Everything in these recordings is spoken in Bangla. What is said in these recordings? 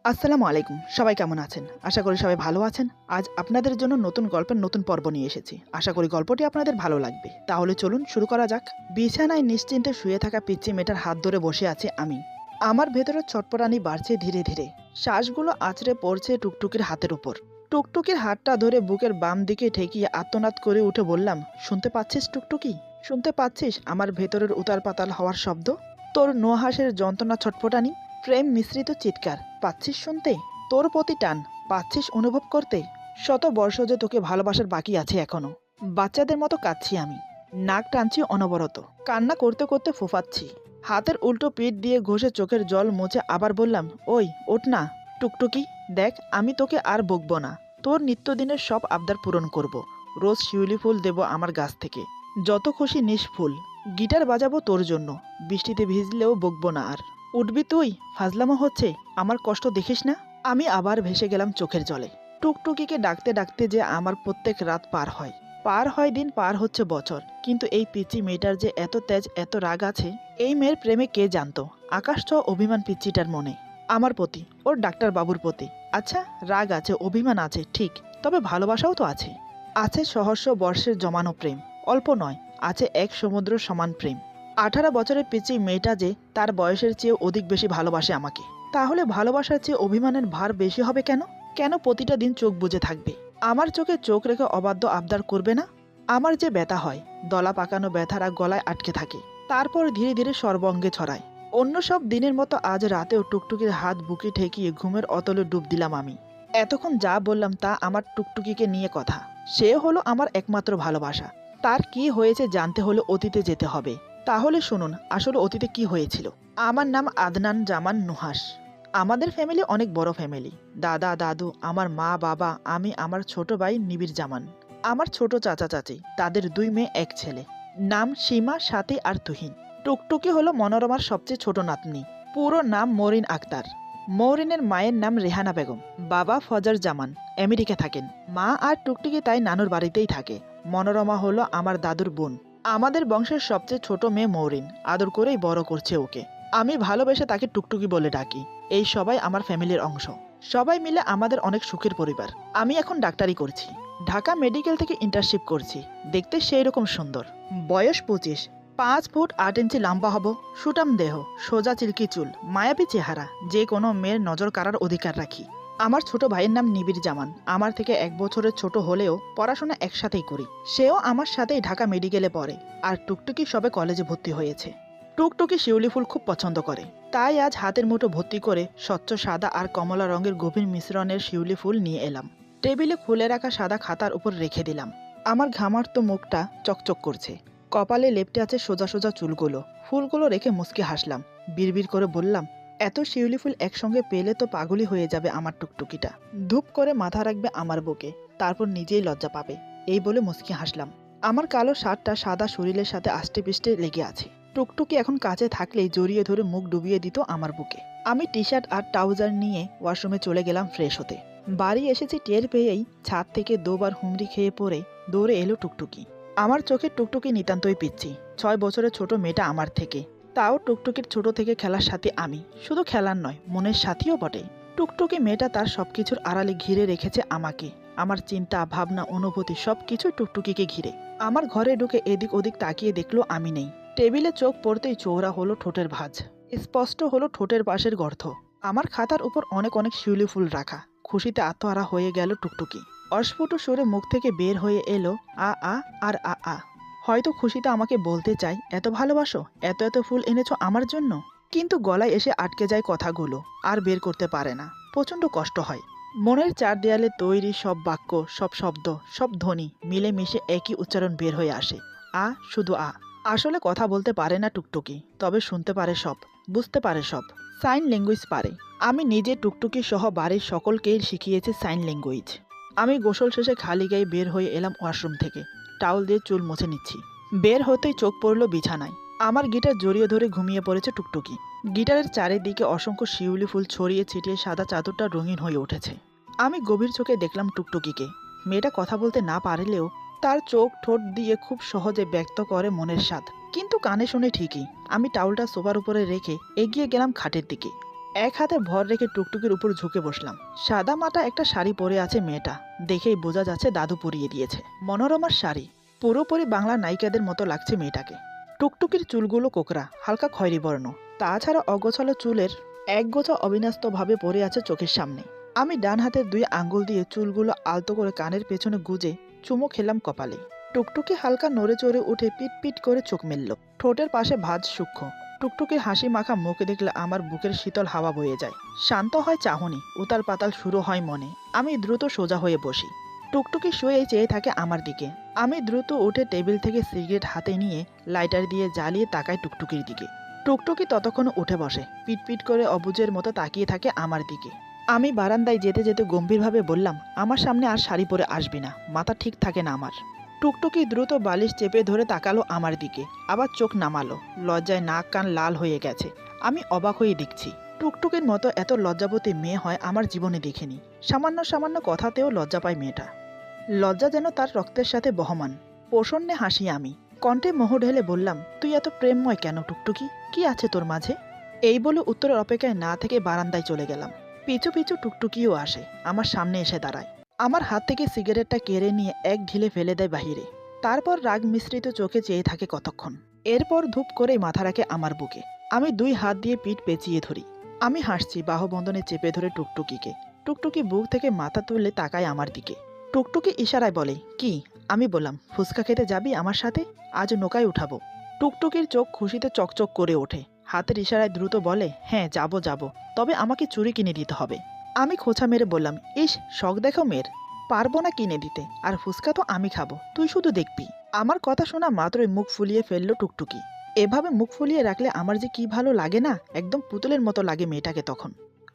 আসসালামু আলাইকুম। সবাই কেমন আছেন? আশা করি সবাই ভালো আছেন। আজ আপনাদের জন্য নতুন গল্পের নতুন পর্ব নিয়ে এসেছি। আশা করি গল্পটি আপনাদের ভালো লাগবে। তাহলে চলুন শুরু করা যাক। বিছানায় নিশ্চিন্তে শুয়ে থাকা পিচ্চি মেয়েটার হাত ধরে বসে আছি আমি। আমার ভেতরের ছটপটানি বাড়ছে ধীরে ধীরে। শ্বাসগুলো আঁচড়ে পড়ছে টুকটুকির হাতের উপর। টুকটুকির হাতটা ধরে বুকের বাম দিকে ঠেকিয়ে আর্তনাদ করে উঠে বললাম, শুনতে পাচ্ছিস টুকটুকি? শুনতে পাচ্ছিস আমার ভেতরের উতাল পাতাল হওয়ার শব্দ? তোর নোহাসের যন্ত্রণা ছটপটানি, প্রেম মিশ্রিত চিৎকার পাচ্ছিস শুনতে? তোর প্রতি টান পাচ্ছিস অনুভব করতে? শত বর্ষ যে তোকে ভালোবাসার বাকি আছে এখনো। বাচ্চাদের মতো কাঁদছি আমি, নাক টানছি অনবরত, কান্না করতে করতে ফুফাচ্ছি। হাতের উল্টো পিঠ দিয়ে ঘষে চোখের জল মুছে আবার বললাম, ওই ওঠ না টুকটুকি, দেখ আমি তোকে আর বকবো না। তোর নিত্যদিনের সব আবদার পূরণ করব। রোজ শিউলি ফুল দেব আমার গাছ থেকে, যত খুশি নিস ফুল। গিটার বাজাবো তোর জন্য, বৃষ্টিতে ভিজলেও বকবো না আর। উঠবি তুই? ফাজলামো হচ্ছে, আমার কষ্ট দেখিস না? আমি আবার ভেসে গেলাম চোখের জলে। টুকটুকিকে ডাকতে ডাকতে যে আমার প্রত্যেক রাত পার হয় দিন, পার হচ্ছে বছর। কিন্তু এই পিচ্চি মেয়েটার যে এত তেজ, এত রাগ আছে, এই মেয়ের প্রেমে কে জানতো? আকাশ ছোঁয়া অভিমান পিচ্চিটার মনে, আমার প্রতি, ওর ডাক্তার বাবুর প্রতি। আচ্ছা, রাগ আছে, অভিমান আছে ঠিক, তবে ভালোবাসাও তো আছে। আছে সহস্র বর্ষের জমানো প্রেম, অল্প নয়, আছে এক সমুদ্র সমান প্রেম। 18 বছরের পিচ্চি মেয়েটা যে তার বয়সের চেয়ে অধিক বেশি ভালোবাসে আমাকে। তাহলে ভালোবাসার চেয়ে অভিমানের ভার বেশি হবে কেন? কেন প্রতিটা দিন চোখ বুজে থাকবে? আমার চোখে চোখ রেখে অবাধ্য আবদার করবে না? আমার যে ব্যথা হয়, দলা পাকানো ব্যথারা গলায় আটকে থাকে, তারপর ধীরে ধীরে সর্বঙ্গে ছড়ায়। অন্য সব দিনের মতো আজ রাতেও টুকটুকির হাত বুকে ঠেকিয়ে ঘুমের অতলে ডুব দিলাম আমি। এতক্ষণ যা বললাম তা আমার টুকটুকিকে নিয়ে কথা। সে হলো আমার একমাত্র ভালোবাসা। তার কি হয়েছে জানতে হলে অতীতে যেতে হবে। তাহলে শুনুন আসলে অতীতে কি হয়েছিল। আমার নাম আদনান জামান নুহাস। আমাদের ফ্যামিলি অনেক বড় ফ্যামিলি। দাদা দাদু, আমার মা বাবা, আমি, আমার ছোট ভাই নিবির জামান, আমার ছোট চাচা চাচি, তাদের 2 মেয়ে 1 ছেলে। নাম সীমা, সাথী আর তুহিন। টুকটুকি হলো মনোরমার সবচেয়ে ছোট নাতনি। পুরো নাম মরিন আক্তার। মৌরিনের মায়ের নাম রেহানা বেগম। বাবা ফজর জামান, আমেরিকা থাকেন। মা আর টুকটুকি তাই নানুর বাড়িতেই থাকে। মনোরমা হলো আমার দাদুর বোন। আমাদের বংশের সবচেয়ে ছোট মেয়ে মৌরিন, আদর করেই বড় করছে ওকে। আমি ভালোবেসে তাকে টুকটুকি বলে ডাকি। এই সবাই আমার ফ্যামিলির অংশ। সবাই মিলে আমাদের অনেক সুখের পরিবার। আমি এখন ডাক্তারি করছি, ঢাকা মেডিকেল থেকে ইন্টার্নশিপ করছি। দেখতে সেই রকম সুন্দর। বয়স 25। 5 ফুট 8 ইঞ্চি লম্বা হব, সুটাম দেহ, সোজা চিল্কি চুল, মায়াবী চেহারা, যে কোনো মেয়ের নজর কাড়ার অধিকার রাখি। আমার ছোট ভাইয়ের নাম নিবির জামান। আমার থেকে 1 বছরের ছোট হলেও পড়াশোনা একসাথেই করি। সেও আমার সাথেই ঢাকা মেডিকেলে পড়ে। আর টুকটুকি সবে কলেজে ভর্তি হয়েছে। টুকটুকি শিউলি ফুল খুব পছন্দ করে, তাই আজ হাতের মুঠো ভর্তি করে স্বচ্ছ সাদা আর কমলা রঙের গভীর মিশ্রণের শিউলি ফুল নিয়ে এলাম। টেবিলে খুলে রাখা সাদা খাতার উপর রেখে দিলাম। আমার ঘামার্ত মুখটা চকচক করছে। কপালে লেপ্টে আছে সোজা সোজা চুলগুলো। ফুলগুলো রেখে মুচকি হাসলাম। বিড়বিড় করে বললাম, এত শিউলি ফুল একসঙ্গে পেলে তো পাগলই হয়ে যাবে আমার টুকটুকিটা। ধূপ করে মাথা রাখবে আমার বুকে, তারপর নিজেই লজ্জা পাবে। এই বলে মুচকি হাসলাম। আমার কালো শার্টটা সাদা শরীরের সাথে আষ্টে পিষ্টে লেগে আছে। টুকটুকি এখন কাছে থাকলেই জড়িয়ে ধরে মুখ ডুবিয়ে দিত আমার বুকে। আমি টি শার্ট আর ট্রাউজার নিয়ে ওয়াশরুমে চলে গেলাম ফ্রেশ হতে। বাড়ি এসেছি টের পেয়েই ছাদ থেকে 2 বার হুমড়ি খেয়ে পড়ে দৌড়ে এলো টুকটুকি। আমার চোখে টুকটুকি নিতান্তই পিচ্ছি। 6 বছরের ছোট মেয়েটা আমার থেকে। তাও টুকটুকির ছোট থেকে খেলার সাথী আমি। শুধু খেলার নয়, মনের সাথীও বটে। টুকটুকি মেয়েটা তার সবকিছুর আড়ালে ঘিরে রেখেছে আমাকে। আমার চিন্তা, ভাবনা, অনুভূতি সবকিছু টুকটুকিকে ঘিরে। আমার ঘরে ঢুকে এদিক ওদিক তাকিয়ে দেখলো আমি নেই। টেবিলে চোখ পড়তেই চওড়া হলো ঠোঁটের ভাঁজ। স্পষ্ট হলো ঠোঁটের পাশের গর্ত। আমার খাতার উপর অনেক অনেক শিউলি ফুল রাখা। খুশিতে আত্মহারা হয়ে গেল টুকটুকি। অস্ফুট সুরে মুখ থেকে বের হয়ে এলো আ আ আর আ আ। হয়তো খুশিতে আমাকে বলতে চাই, এত ভালোবাসো, এত এত ফুল এনেছো আমার জন্য। কিন্তু গলায় এসে আটকে যায় কথাগুলো, আর বের করতে পারে না। প্রচণ্ড কষ্ট হয়। মনের 4 দেয়ালে তৈরি সব বাক্য, সব শব্দ, সব ধ্বনি মিলেমিশে একই উচ্চারণ বের হয়ে আসে, আ, শুধু আ। আসলে কথা বলতে পারে না টুকটুকি, তবে শুনতে পারে সব, বুঝতে পারে সব। সাইন ল্যাঙ্গুয়েজ পারে। আমি নিজে টুকটুকি সহ বাড়ির সকলকেই শিখিয়েছি সাইন ল্যাঙ্গুয়েজ। আমি গোসল শেষে খালি গায়ে বের হয়ে এলাম ওয়াশরুম থেকে। টাওয়াল দিয়ে চুল মুছে নিচ্ছি। বের হতেই চোখ পড়ল বিছানায়। আমার গিটার জড়িয়ে ধরে ঘুমিয়ে পড়েছে টুকটুকি। গিটারের চারিদিকে অসংখ্য শিউলি ফুল ছড়িয়ে ছিটিয়ে সাদা চাদরটা রঙিন হয়ে উঠেছে। আমি গভীর চোখে দেখলাম টুকটুকিকে। মেয়েটা কথা বলতে না পারলেও তার চোখ ঠোঁট দিয়ে খুব সহজে ব্যক্ত করে মনের স্বাদ। কিন্তু কানে শুনে ঠিকই। আমি টাওয়ালটা সোফার উপরে রেখে এগিয়ে গেলাম খাটের দিকে। এক হাতে ভর রেখে টুকটুকির উপর ঝুঁকে বসলাম। সাদা মাটা একটা শাড়ি পরে আছে মেয়েটা, দেখেই বোঝা যাচ্ছে দাদু পরিয়ে দিয়েছে। মনোরমার শাড়ি, পুরোপুরি বাংলা নায়িকাদের মতো লাগছে মেয়েটাকে। টুকটুকির চুলগুলো কোকড়া, হালকা খয়েরি বর্ণ, তাছাড়া অগোছালো চুলের একগোছা অবিন্যস্তভাবে পড়ে আছে চোখের সামনে। আমি ডান হাতের 2 আঙ্গুল দিয়ে চুলগুলো আলতো করে কানের পেছনে গুজে চুমো খেলাম কপালে। টুকটুকি হালকা নড়ে চড়ে উঠে পিট পিট করে চোখ মেলল, ঠোঁটের পাশে ভাঁজ সূক্ষ্ম। টুকটুকির হাসি মাখা মুখ দেখলে আমার বুকের শীতল হাওয়া বয়ে যায়। শান্ত হয় চাহনি, উতাল পাতাল শুরু হয় মনে। আমি দ্রুত সোজা হয়ে বসি। টুকটুকি শুয়ে চেয়ে থাকে আমার দিকে। আমি দ্রুত উঠে টেবিল থেকে সিগারেট হাতে নিয়ে লাইটার দিয়ে জ্বালিয়ে তাকাই টুকটুকির দিকে। টুকটুকি ততক্ষণ উঠে বসে, পিটপিট করে অবুঝের মতো তাকিয়ে থাকে আমার দিকে। আমি বারান্দায় যেতে যেতে গম্ভীরভাবে বললাম, আমার সামনে আর শাড়ি পরে আসবি না, মাথা ঠিক থাকে না আমার। টুকটুকি দ্রুত বালিশ চেপে ধরে তাকালো আমার দিকে, আবার চোখ নামালো। লজ্জায় নাক কান লাল হয়ে গেছে। আমি অবাক হয়ে দেখছি। টুকটুকির মতো এত লজ্জাবতী মেয়ে হয় আমার জীবনে দেখিনি। সামান্য সামান্য কথাতেও লজ্জা পায় মেয়েটা। লজ্জা যেন তার রক্তের সাথে বহমান। প্রসন্নে হাসি আমি, কণ্ঠে মোহ ঢেলে বললাম, তুই এত প্রেমময় কেন টুকটুকি, কি আছে তোর মাঝে? এই বলে উত্তরের অপেক্ষায় না থেকে বারান্দায় চলে গেলাম। পিছু পিছু টুকটুকিও আসে, আমার সামনে এসে দাঁড়ায়। আমার হাত থেকে সিগারেটটা কেড়ে নিয়ে এক ঢিলে ফেলে দেয় বাহিরে। তারপর রাগ মিশ্রিত চোখে চেয়ে থাকে কতক্ষণ। এরপর ধূপ করে মাথা রাখে আমার বুকে। আমি 2 হাত দিয়ে পিঠ পেঁচিয়ে ধরি। আমি হাসছি, বাহুবন্ধনে চেপে ধরে টুকটুকিকে। টুকটুকি বুক থেকে মাথা তুলে তাকায় আমার দিকে। টুকটুকি ইশারায় বলে, কি? আমি বললাম, ফুচকা খেতে যাবি আমার সাথে? আজ নৌকায় উঠাবো। টুকটুকির চোখ খুশিতে চকচক করে ওঠে। হাতের ইশারায় দ্রুত বলে, হ্যাঁ যাব যাব, তবে আমাকে চুড়ি কিনে দিতে হবে। আমি খোঁচা মেরে বললাম, ইস, শখ দেখো মেয়ের, পারবো না কিনে দিতে, আর ফুচকা তো আমি খাবো, তুই শুধু দেখবি। আমার কথা শোনা মাত্রই মুখ ফুলিয়ে ফেললো টুকটুকি। এভাবে মুখ ফুলিয়ে রাখলে আমার যে কি ভালো লাগে না, একদম পুতুলের মতো লাগে মেয়েটাকে তখন।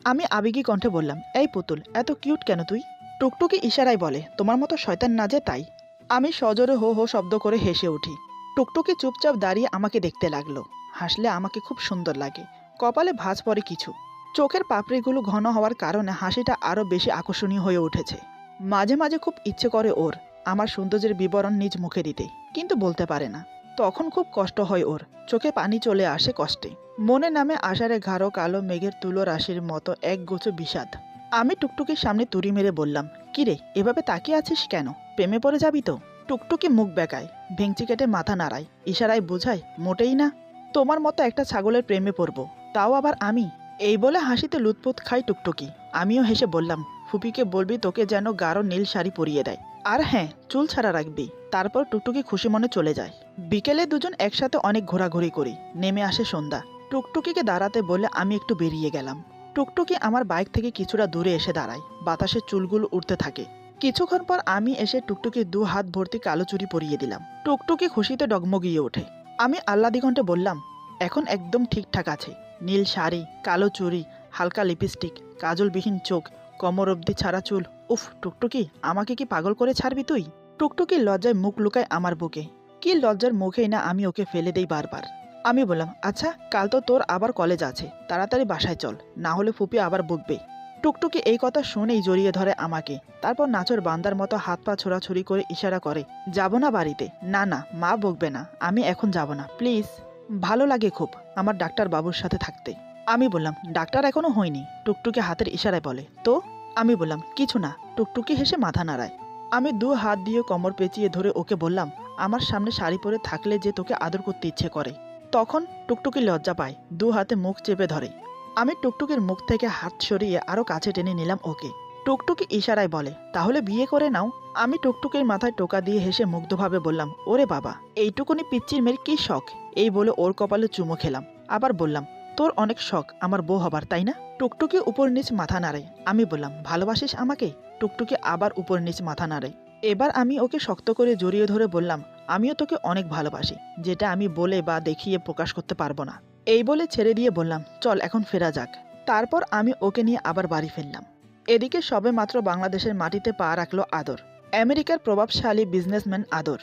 আমি আবেগী কণ্ঠে বললাম, এই পুতুল, এত কিউট কেন তুই? টুকটুকি ইশারায় বলে, তোমার মতো শয়তান না যে তাই। আমি সজোরে হো হো শব্দ করে হেসে উঠি। টুকটুকি চুপচাপ দাঁড়িয়ে আমাকে দেখতে লাগলো। হাসলে আমাকে খুব সুন্দর লাগে। কপালে ভাঁজ পড়ে কিছু। চোখের পাপড়িগুলো ঘন হওয়ার কারণে হাসিটা আরও বেশি আকর্ষণীয় হয়ে উঠেছে। মাঝে মাঝে খুব ইচ্ছে করে ওর আমার সৌন্দর্যের বিবরণ নিজ মুখে দিতে, কিন্তু বলতে পারে না। তখন খুব কষ্ট হয় ওর, চোখে পানি চলে আসে কষ্টে। মনে নামে আষাঢ়ে গাঢ় কালো মেঘের তুলো রাশির মতো একগুচ্ছ বিষাদ। আমি টুকটুকির সামনে তুড়ি মেরে বললাম, কিরে, এভাবে তাকিয়ে আছিস কেন? প্রেমে পড়ে যাবি তো? টুকটুকি মুখ বেঁকায়, ভেঙচি কেটে মাথা নাড়ায়, ইশারায় বোঝায়, মোটেই না। তোমার মতো একটা ছাগলের প্রেমে পড়ব, তাও আবার আমি? এই বলে হাসিতে লুৎপুত খাই টুকটুকি। আমিও হেসে বললাম, ফুপিকে বলবি তোকে যেন গাঢ় নীল শাড়ি পরিয়ে দেয়, আর হ্যাঁ, চুল ছাড়া রাখবি। তারপর টুকটুকি খুশি মনে চলে যায়। বিকেলে দুজন একসাথে অনেক ঘোরাঘুরি করি। নেমে আসে সন্ধ্যা। টুকটুকিকে দাঁড়াতে বলে আমি একটু বেরিয়ে গেলাম। টুকটুকি আমার বাইক থেকে কিছুটা দূরে এসে দাঁড়ায়। বাতাসে চুলগুলো উঠতে থাকে। কিছুক্ষণ পর আমি এসে টুকটুকি 2 হাত ভর্তি কালো চুড়ি পরিয়ে দিলাম। টুকটুকি খুশিতে ডগমগিয়ে ওঠে। আমি আহ্লাদি কণ্ঠে বললাম, এখন একদম ঠিকঠাক আছে। নীল শাড়ি, কালো চুড়ি, হালকা লিপস্টিক, কাজলবিহীন চোখ, কোমর অবধি ছাড়া চুল। উফ টুকটুকি, আমাকে কি পাগল করে ছাড়বি তুই? টুকটুকি লজ্জায় মুখ লুকায় আমার বুকে। কি লজ্জার মুখেই না আমি ওকে ফেলে দেই বারবার। আমি বললাম, আচ্ছা, কাল তো তোর আবার কলেজ আছে, তাড়াতাড়ি বাসায় চল, না হলে ফুপি আবার বকবে। টুকটুকি এই কথা শুনেই জড়িয়ে ধরে আমাকে। তারপর নাচর বান্দার মতো হাত পা ছোড়াছুড়ি করে ইশারা করে, যাব না বাড়িতে। না না, মা বকবে না, আমি এখন যাব না, প্লিজ। ভালো লাগে খুব আমার ডাক্তার বাবুর সাথে থাকতে। আমি বললাম, ডাক্তার এখনো হয়নি। টুকটুকি হাতের ইশারায় বলে, তো? আমি বললাম, কিছু না। টুকটুকি হেসে মাথা নাড়ায়। আমি 2 হাত দিয়ে কোমর পেঁচিয়ে ধরে ওকে বললাম, আমার সামনে শাড়ি পরে থাকলে যে তোকে আদর করতে ইচ্ছে করে। তখন টুকটুকি লজ্জা পায়, 2 হাতে মুখ চেপে ধরে। আমি টুকটুকির মুখ থেকে হাত সরিয়ে আরো কাছে টেনে নিলাম ওকে। টুকটুকি ইশারায় বলে, তাহলে বিয়ে করে নাও। আমি টুকটুকির মাথায় টোকা দিয়ে হেসে মুগ্ধভাবে বললাম, ওরে বাবা, এইটুকুনি পিচ্চির মেয়ের কি শখ। এই বলে ওর কপালে চুমো খেলাম। আবার বললাম, তোর অনেক শখ আমার বউ হবার, তাই না? টুকটুকি উপর নিচ মাথা নাড়ে। আমি বললাম, ভালোবাসিস আমাকে? টুকটুকি আবার উপর নিচ মাথা নাড়ে। এবার আমি ওকে শক্ত করে জড়িয়ে ধরে বললাম, আমিও তোকে অনেক ভালোবাসি, যেটা আমি বলে বা দেখিয়ে প্রকাশ করতে পারবো না। এই বলে ছেড়ে দিয়ে বললাম, চল এখন ফেরা যাক। তারপর আমি ওকে নিয়ে আবার বাড়ি ফিরলাম। এদিকে সবে মাত্র বাংলাদেশের মাটিতে পা রাখলো আদর, আমেরিকার প্রভাবশালী বিজনেসম্যান আদর।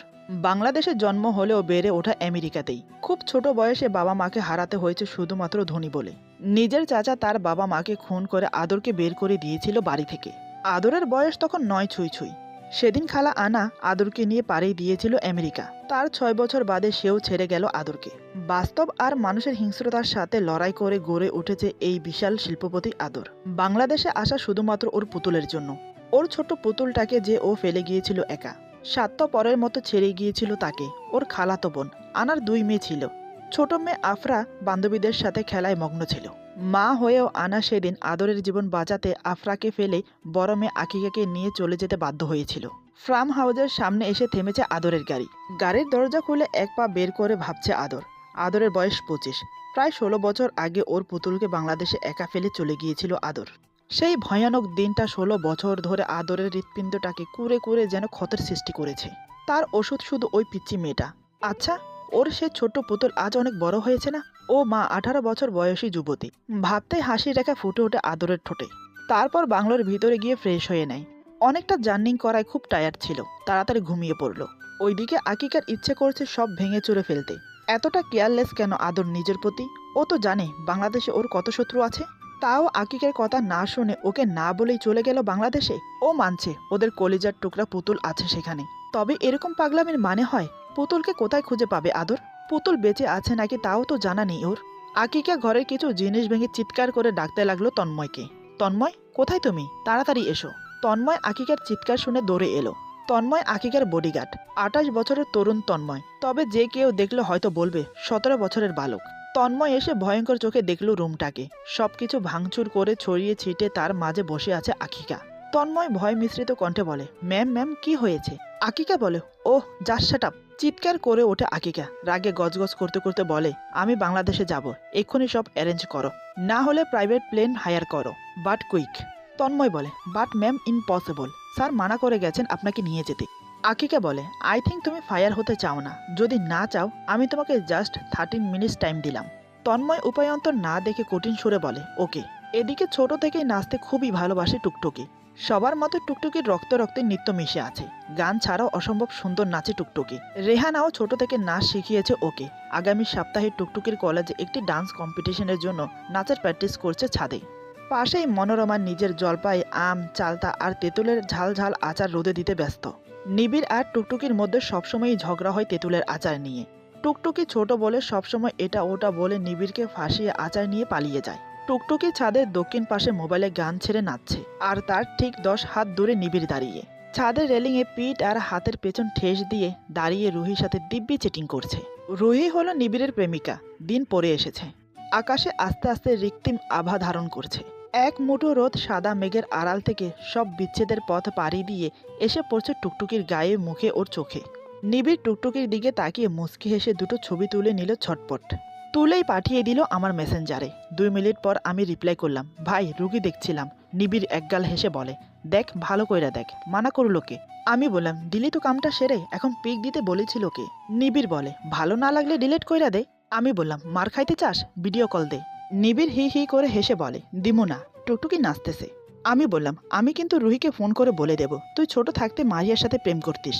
বাংলাদেশে জন্ম হলেও বেড়ে ওঠা আমেরিকাতেই। খুব ছোট বয়সে বাবা মাকে হারাতে হয়েছে শুধুমাত্র ধনী বলে। নিজের চাচা তার বাবা মাকে খুন করে আদরকে বের করে দিয়েছিল বাড়ি থেকে। আদরের বয়স তখন 9 ছুঁই ছুঁই। সেদিন খালা আনা আদরকে নিয়ে পাড়ি দিয়েছিল আমেরিকা। তার 6 বছর বাদে সেও ছেড়ে গেল আদরকে। বাস্তব আর মানুষের হিংস্রতার সাথে লড়াই করে গড়ে উঠেছে এই বিশাল শিল্পপতি আদর। বাংলাদেশে আসা শুধুমাত্র ওর পুতুলের জন্য। ওর ছোট্ট পুতুলটাকে যে ও ফেলে গিয়েছিল একা। স্বার্থপরের মতো ছেড়ে গিয়েছিল তাকে। ওর খালাতো বোন আনার 2 মেয়ে ছিল। ছোট মেয়ে আফরা বান্ধবীদের সাথে খেলায় মগ্ন ছিল। মা হয়েও আনা সেদিন আদরের জীবন বাঁচাতে আফরাকে ফেলে বড় মেয়ে আকিকাকে নিয়ে চলে যেতে বাধ্য হয়েছিল। ফার্ম হাউসের সামনে এসে থেমেছে আদরের গাড়ি। গাড়ির দরজা খুলে এক পা বের করে ভাবছে আদর। আদরের বয়স 25। প্রায় 16 বছর আগে ওর পুতুলকে বাংলাদেশে একা ফেলে চলে গিয়েছিল আদর। সেই ভয়ানক দিনটা 16 বছর ধরে আদরের হৃৎপিণ্ডটাকে কুরে কুরে যেন ক্ষতের সৃষ্টি করেছে। তার ওষুধ শুধু ওই পিচ্চি মেয়েটা। আচ্ছা, ওর সে ছোট্ট পুতুল আজ অনেক বড় হয়েছে না? ও মা 18 বছর বয়সী যুবতী। ভাবতেই হাসির রেখা ফুটে ওঠে আদরের ঠোঁটে। তারপর বাংলোর ভিতরে গিয়ে ফ্রেশ হয়ে নেয়। অনেকটা জার্নিং করায় খুব টায়ার্ড ছিল, তাড়াতাড়ি ঘুমিয়ে পড়ল। ওইদিকে আকিকার ইচ্ছে করছে সব ভেঙে চুরে ফেলতে। এতটা কেয়ারলেস কেন আদর নিজের প্রতি? ও তো জানে বাংলাদেশে ওর কত শত্রু আছে। তাও আকিকের কথা না শুনে ওকে না বলেই চলে গেল বাংলাদেশে। ও মানছে ওদের কলিজার টুকরা পুতুল আছে সেখানে। তবে এরকম পাগলামির মানে হয়? পুতুলকে কোথায় খুঁজে পাবে আদর? পুতুল বেঁচে আছে নাকি তাও তো জানা নেই ওর। আকিকা ঘরের কিছু জিনিস ভেঙে চিৎকার করে ডাকতে লাগলো তন্ময়কে। তন্ময়, কোথায় তুমি? তাড়াতাড়ি এসো। তন্ময় আকিকার চিৎকার শুনে দৌড়ে এলো। তন্ময় আকিকার বডিগার্ড। 28 বছরের তরুণ তন্ময়। তবে যে কেউ দেখলে হয়তো বলবে 17 বছরের বালক। তন্ময় এসে ভয়ঙ্কর চোখে দেখল রুমটাকে। সবকিছু ভাঙচুর করে ছড়িয়ে ছিটে তার মাঝে বসে আছে আকিকা। তন্ময় ভয় মিশ্রিত কণ্ঠে বলে, ম্যাম ম্যাম কি হয়েছে? আকিকা বলে, ওহ জাস্ট শাট আপ। চিৎকার করে ওঠে আকিকা। রাগে গজগজ করতে করতে বলে, আমি বাংলাদেশে যাব, এক্ষুনি সব অ্যারেঞ্জ করো, না হলে প্রাইভেট প্লেন হায়ার করো, বাট কুইক। তন্ময় বলে, বাট ম্যাম ইম্পসিবল, স্যার মানা করে গেছেন আপনাকে নিয়ে যেতে। আকিকা বলে, আই থিঙ্ক তুমি ফায়ার হতে চাও না। যদি না চাও আমি তোমাকে জাস্ট 13 মিনিটস টাইম দিলাম। তন্ময় উপায়ন্তর না দেখে কঠিন সুরে বলে, ওকে। এদিকে ছোট থেকেই নাচতে খুবই ভালোবাসে টুকটুকি। সবার মতো টুকটুকির রক্ত রক্তে নৃত্য মিশে আছে। গান ছাড়াও অসম্ভব সুন্দর নাচে টুকটুকি। রেহানাও ছোট থেকে নাচ শিখিয়েছে ওকে। আগামী সপ্তাহে টুকটুকির কলেজে একটি ডান্স কম্পিটিশনের জন্য নাচের প্র্যাকটিস করছে ছাদে। পাশেই মনোরমা নিজের জলপাই, আম, চালতা আর তেঁতুলের ঝাল ঝাল আচার রোদে দিতে ব্যস্ত। নিবিড় আর টুকটুকির মধ্যে সবসময়ই ঝগড়া হয় তেঁতুলের আচার নিয়ে। টুকটুকি ছোট বলে সবসময় এটা ওটা বলে নিবিড়কে ফাঁসিয়ে আচার নিয়ে পালিয়ে যায়। টুকটুকি ছাদের দক্ষিণ পাশে মোবাইলে গান ছেড়ে নাচছে, আর তার ঠিক 10 হাত দূরে নিবিড় দাঁড়িয়ে। ছাদের রেলিংয়ে পিঠ আর হাতের পেছন ঠেস দিয়ে দাঁড়িয়ে রুহির সাথে দিব্যি চেটিং করছে। রুহি হলো নিবিড়ের প্রেমিকা। দিন পরে এসেছে। আকাশে আস্তে আস্তে রিক্তিম আভা ধারণ করছে। এক মুঠো রোদ সাদা মেঘের আড়াল থেকে সব বিচ্ছেদের পথ পাড়ি দিয়ে এসে পড়ছে টুকটুকির গায়ে, মুখে, ওর চোখে। নিবিড় টুকটুকির দিকে তাকিয়ে মুচকি হেসে দুটো ছবি তুলে নিল ছটপট। তুলেই পাঠিয়ে দিল আমার মেসেঞ্জারে। 2 মিনিট পর আমি রিপ্লাই করলাম, ভাই রুগী দেখছিলাম। নিবিড় একগাল হেসে বলে, দেখ ভালো কইরা দেখ, মানা করলো কে? আমি বললাম, দিলি তো কামটা সেরে, এখন পিক দিতে বলেছিল কে? নিবিড় বলে, ভালো না লাগলে ডিলিট কইরা দে। আমি বললাম, মার খাইতে চাস, ভিডিও কল দে। নিবিড় হি হি করে হেসে বলে, দিমু না, টুকটুকি নাচতেছে। আমি বললাম, আমি কিন্তু রুহিকে ফোন করে বলে দেব তুই ছোট থাকতে মারিয়ার সাথে প্রেম করতিস।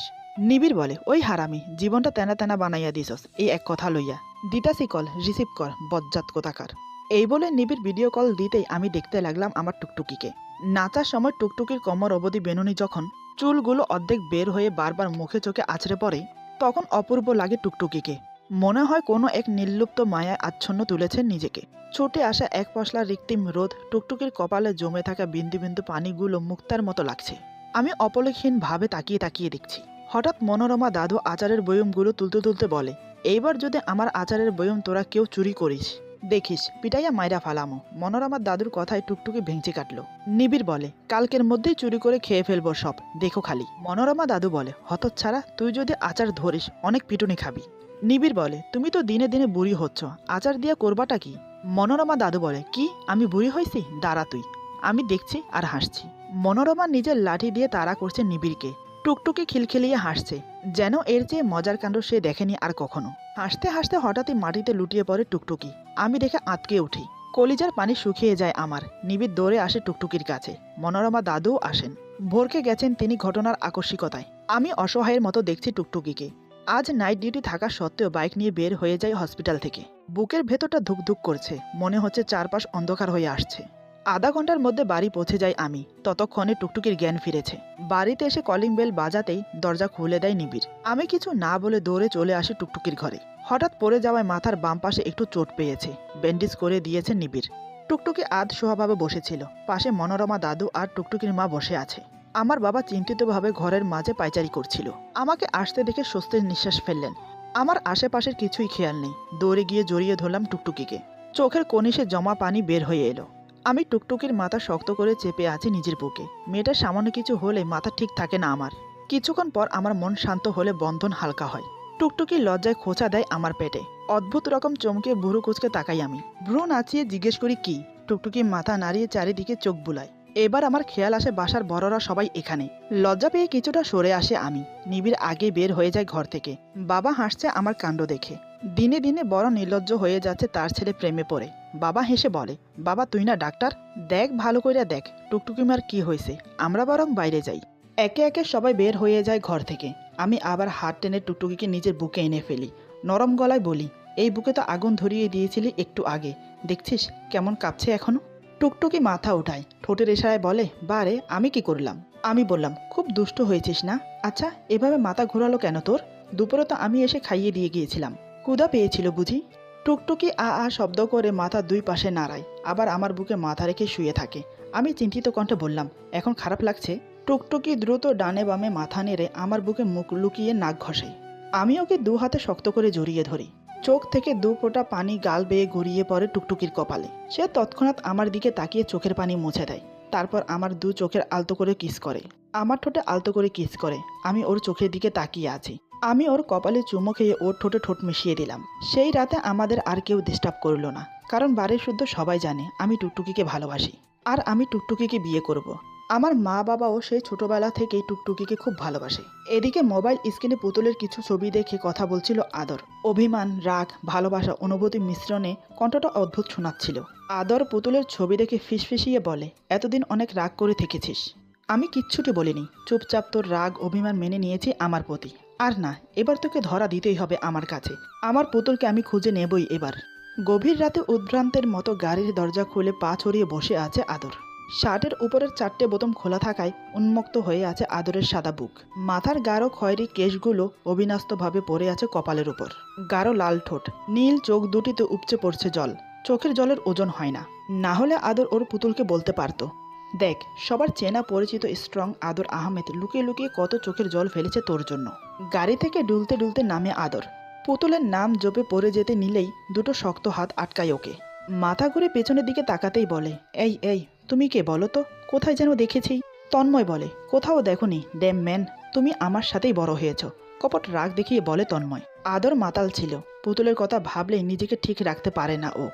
নিবিড় বলে, ওই হারামি, জীবনটা তেনা তেনা বানাইয়া দিছস এই এক কথা লইয়া। দিতাসি কল, রিসিভ কর, বজ্জাত কোথাকার। এই বলে নিবিড় ভিডিও কল দিতেই আমি দেখতে লাগলাম আমার টুকটুকিকে। নাচার সময় টুকটুকির কোমর অবধি বেনুনি যখন চুলগুলো অর্ধেক বের হয়ে বারবার মুখে চোখে আছড়ে পড়ে, তখন অপূর্ব লাগে টুকটুকিকে। মনে হয় কোনো এক নির্লুপ্ত মায়ায় আচ্ছন্ন তুলেছে নিজেকে। ছুটে আসা এক পশলা রিক্তিম রোদ টুকটুকির কপালে জমে থাকা বিন্দু বিন্দু পানিগুলো মুক্তার মতো লাগছে। আমি অপলকহীন ভাবে তাকিয়ে তাকিয়ে দেখছি। হঠাৎ মনোরমা দাদু আচারের বয়মগুলো তুলতে তুলতে বলে, এইবার যদি আমার আচারের বয়ম তোরা কেউ চুরি করিস, দেখিস পিটাইয়া মাইরা ফালামো। মনোরমার দাদুর কথায় টুকটুকি ভেঙচি কাটলো। নিবিড় বলে, কালকের মধ্যেই চুরি করে খেয়ে ফেলবো সব, দেখো খালি। মনোরমা দাদু বলে, হতচ্ছাড়া, তুই যদি আচার ধরিস অনেক পিটুনি খাবি। নিবিড় বলে, তুমি তো দিনে দিনে বুড়ি হচ্ছ, আচার দিয়া করবাটা কি? মনোরমা দাদু বলে, কি আমি বুড়ি হয়েছি? দাঁড়া তুই। আমি দেখছি আর হাসছি। মনোরমা নিজের লাঠি দিয়ে তাড়া করছে নিবিড়কে। টুকটুকি খিলখিলিয়ে হাসছে, যেন এর চেয়ে মজার কাণ্ড সে দেখেনি আর কখনো। হাসতে হাসতে হঠাৎই মাটিতে লুটিয়ে পড়ে টুকটুকি। আমি দেখে আঁতকে উঠি। কলিজার পানি শুকিয়ে যায় আমার। নিবিড় দৌড়ে আসে টুকটুকির কাছে। মনোরমা দাদুও আসেন। ভরকে গেছেন তিনি ঘটনার আকস্মিকতায়। আমি অসহায়ের মতো দেখছি টুকটুকিকে। আজ নাইট ডিউটি থাকা সত্ত্বেও বাইক নিয়ে বের হয়ে যায় হসপিটাল থেকে। বুকের ভেতরটা ধুকধুক করছে, মনে হচ্ছে চারপাশ অন্ধকার হয়ে আসছে। আধা ঘন্টার মধ্যে বাড়ি পৌঁছে যাই আমি। ততক্ষণে টুকটুকির জ্ঞান ফিরেছে। বাড়িতে এসে কলিং বেল বাজাতেই দরজা খুলে দেয় নিবিড়। আমি কিছু না বলে দৌড়ে চলে আসি টুকটুকির ঘরে। হঠাৎ পড়ে যাওয়ায় মাথার বাম পাশে একটু চোট পেয়েছে। ব্যান্ডেজ করে দিয়েছে নিবিড়। টুকটুকি আধ শোয়াভাবে বসেছিল। পাশে মনোরমা দাদু আর টুকটুকির মা বসে আছে। আমার বাবা চিন্তিতভাবে ঘরের মাঝে পায়চারি করছিল। আমাকে আসতে দেখে স্বস্তির নিঃশ্বাস ফেললেন। আমার আশেপাশের কিছুই খেয়াল নেই। দৌড়ে গিয়ে জড়িয়ে ধরলাম টুকটুকিকে। চোখের কনিশে জমা পানি বের হয়ে এলো। আমি টুকটুকির মাথা শক্ত করে চেপে আছি নিজের বুকে। মেয়েটার সামান্য কিছু হলে মাথা ঠিক থাকে না আমার। কিছুক্ষণ পর আমার মন শান্ত হলে বন্ধন হালকা হয়। টুকটুকি লজ্জায় খোঁচা দেয় আমার পেটে। অদ্ভুত রকম চমকে ভুরু কুচকে তাকাই আমি। ভ্রু নাচিয়ে জিজ্ঞেস করি কি। টুকটুকি মাথা নাড়িয়ে চারিদিকে চোখ বুলায়। এবার আমার খেয়াল আসে বাসার বড়রা সবাই এখানে। লজ্জা পেয়ে কিছুটা সরে আসে আমি। নিবিড় আগে বের হয়ে যায় ঘর থেকে। বাবা হাসছে আমার কাণ্ড দেখে। দিনে দিনে বড় নির্লজ্জ হয়ে যাচ্ছে তার ছেলে প্রেমে পড়ে। বাবা হেসে বলে, বাবা তুই না ডাক্তার, দেখ ভালো করে দেখ টুকটুকিমার কি হয়েছে। আমরা বরং বাইরে যাই। একে একে সবাই বের হয়ে যায় ঘর থেকে। আমি আবার হাত টেনে টুকটুকিকে নিজের বুকে এনে ফেলি। নরম গলায় বলি, এই বুকে তো আগুন ধরিয়ে দিয়েছিলি একটু আগে, দেখছিস কেমন কাঁপছে এখনো। টুকটুকি মাথা ওঠায়, ঠোঁটের ইশারায় বলে, বারে আমি কি করলাম। আমি বললাম, খুব দুষ্ট হয়েছিস না। আচ্ছা এভাবে মাথা ঘোরালো কেন তোর? দুপুরে তো আমি এসে খাইয়ে দিয়ে গিয়েছিলাম। ক্ষুধা পেয়েছিল বুঝি? টুকটুকি আ আ শব্দ করে মাথা দুই পাশে নাড়ায়, আবার আমার বুকে মাথা রেখে শুয়ে থাকে। আমি চিন্তিত কণ্ঠে বললাম, এখন খারাপ লাগছে? টুকটুকি দ্রুত ডানে বামে মাথা নেড়ে আমার বুকে মুখ লুকিয়ে নাক ঘষে। আমি ওকে দু হাতে শক্ত করে জড়িয়ে ধরি। চোখ থেকে দু ফোঁটা পানি গাল বেয়ে গড়িয়ে পড়ে টুকটুকির কপালে। সে তৎক্ষণাৎ আমার দিকে তাকিয়ে চোখের পানি মুছে দেয়। তারপর আমার দু চোখের আলতো করে কিস করে। আমার ঠোঁটে আলতো করে কিস করে। আমি ওর চোখের দিকে তাকিয়ে আছি। আমি ওর কপালে চুমো খেয়ে ওর ঠোঁটে ঠোঁট মিশিয়ে দিলাম। সেই রাতে আমাদের আর কেউ ডিস্টার্ব করলো না, কারণ বাড়ির শুদ্ধ সবাই জানে আমি টুকটুকিকে ভালোবাসি আর আমি টুকটুকিকে বিয়ে করব। আমার মা বাবাও সেই ছোটবেলা থেকেই টুকটুকিকে খুব ভালোবাসে। এদিকে মোবাইল স্ক্রিনে পুতুলের কিছু ছবি দেখে কথা বলছিল আদর। অভিমান, রাগ, ভালোবাসা, অনুভূতি মিশ্রণে কণ্ঠটা অদ্ভুত শোনাচ্ছিল। আদর পুতুলের ছবি দেখে ফিসফিসিয়ে বলে, এতদিন অনেক রাগ করে থেকেছিস। আমি কিচ্ছুটি বলিনি, চুপচাপ তোর রাগ অভিমান মেনে নিয়েছি আমার প্রতি। আর না, এবার তোকে ধরা দিতেই হবে আমার কাছে। আমার পুতুলকে আমি খুঁজে নেবই এবার। গভীর রাতে উদ্ভ্রান্তের মতো গাড়ির দরজা খুলে পা ছড়িয়ে বসে আছে আদর। শার্টের উপরের 4টে বোতাম খোলা থাকায় উন্মুক্ত হয়ে আছে আদরের সাদা বুক। মাথার গাঢ় খয়েরি কেশগুলো অবিন্যস্তভাবে পড়ে আছে কপালের উপর। গাঢ় লাল ঠোঁট, নীল চোখ দুটিতে উপচে পড়ছে জল। চোখের জলের ওজন হয় না। না হলে আদর ওর পুতুলকে বলতে পারতো, দেখ সবার চেনা পরিচিত স্ট্রং আদর আহমেদ লুকিয়ে লুকিয়ে কত চোখের জল ফেলেছে তোর জন্য। গাড়ি থেকে ডুলতে ডুলতে নামে আদর। পুতুলের নাম জপে পড়ে যেতে নিলেই দুটো শক্ত হাত আটকায় ওকে। মাথা ঘুরে পেছনের দিকে তাকাতেই বলে, এই এই তুমি কে বলো তো? কোথায় যেন দেখেছি। তন্ময় বলে, কোথাও দেখোনি ড্যাম ম্যান, তুমি আমার সাথেই বড় হয়েছ। কপট রাগ দেখিয়ে বলে তন্ময়। আদর মাতাল ছিল, পুতুলের কথা ভাবলেই নিজেকে ঠিক রাখতে পারে না ও।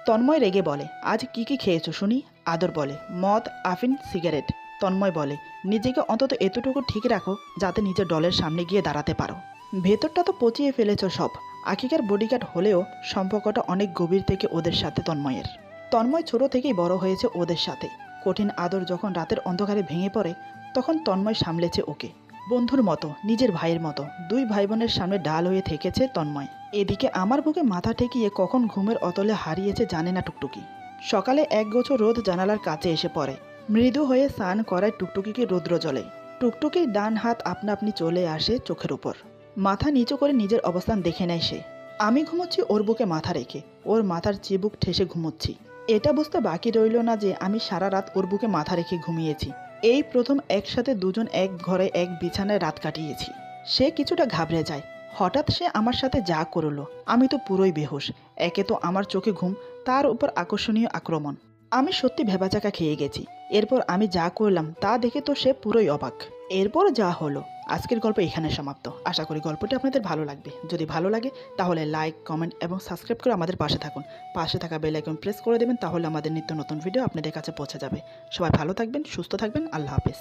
তন্ময় রেগে বলে, আজ কি কি খেয়েছো শুনি? আদর বলে, মদ, আফিন, সিগারেট। তন্ময় বলে, নিজেকে অন্তত এতটুকু ঠিক রাখো যাতে নিজের দলের সামনে গিয়ে দাঁড়াতে পারো। ভেতরটা তো পচিয়ে ফেলেছ সব। আকিকার বডিগার্ড হলেও সম্পর্কটা অনেক গভীর থেকে ওদের সাথে তন্ময়ের। তন্ময় ছোট থেকেই বড় হয়েছে ওদের সাথে। কঠিন আদর যখন রাতের অন্ধকারে ভেঙে পড়ে তখন তন্ময় সামলেছে ওকে বন্ধুর মতো, নিজের ভাইয়ের মতো। দুই ভাই বোনের সামনে ডাল হয়ে থেকেছে তন্ময়। এদিকে আমার বুকে মাথা ঠেকিয়ে কখন ঘুমের অতলে হারিয়েছে জানে না টুকটুকি। সকালে এক গোছো রোদ জানালার কাছে এসে পড়ে। মৃদু হয়ে স্নান করায় টুকটুকিকে রৌদ্র জ্বলে। টুকটুকির ডান হাত আপনা আপনি চলে আসে চোখের উপর। মাথা নিচু করে নিজের অবস্থান দেখে নেয় সে। আমি ঘুমোচ্ছি ওর বুকে মাথা রেখে, ওর মাথার চিবুক ঠেসে ঘুমোচ্ছি। এটা বুঝতে বাকি রইল না যে আমি সারা রাত ওর বুকে মাথা রেখে ঘুমিয়েছি। এই প্রথম একসাথে দুজন এক ঘরে এক বিছানায় রাত কাটিয়েছি। সে কিছুটা ঘাবড়ে যায়। হঠাৎ সে আমার সাথে যা করলো, আমি তো পুরোই বেহুশ। একে তো আমার চোখে ঘুম, তার উপর আকর্ষণীয় আক্রমণ। আমি সত্যি ভেবাচাকা খেয়ে গেছি। এরপর আমি যা করলাম তা দেখে তো সে পুরোই অবাক। এরপর যা হলো। আজকের গল্প এখানে সমাপ্ত। আশা করি গল্পটি আপনাদের ভালো লাগবে। যদি ভালো লাগে তাহলে লাইক, কমেন্ট এবং সাবস্ক্রাইব করে আমাদের পাশে থাকুন। পাশে থাকা বেল আইকন প্রেস করে দেবেন, তাহলে আমাদের নিত্য নতুন ভিডিও আপনাদের কাছে পৌঁছে যাবে। সবাই ভালো থাকবেন, সুস্থ থাকবেন। আল্লাহ হাফেজ।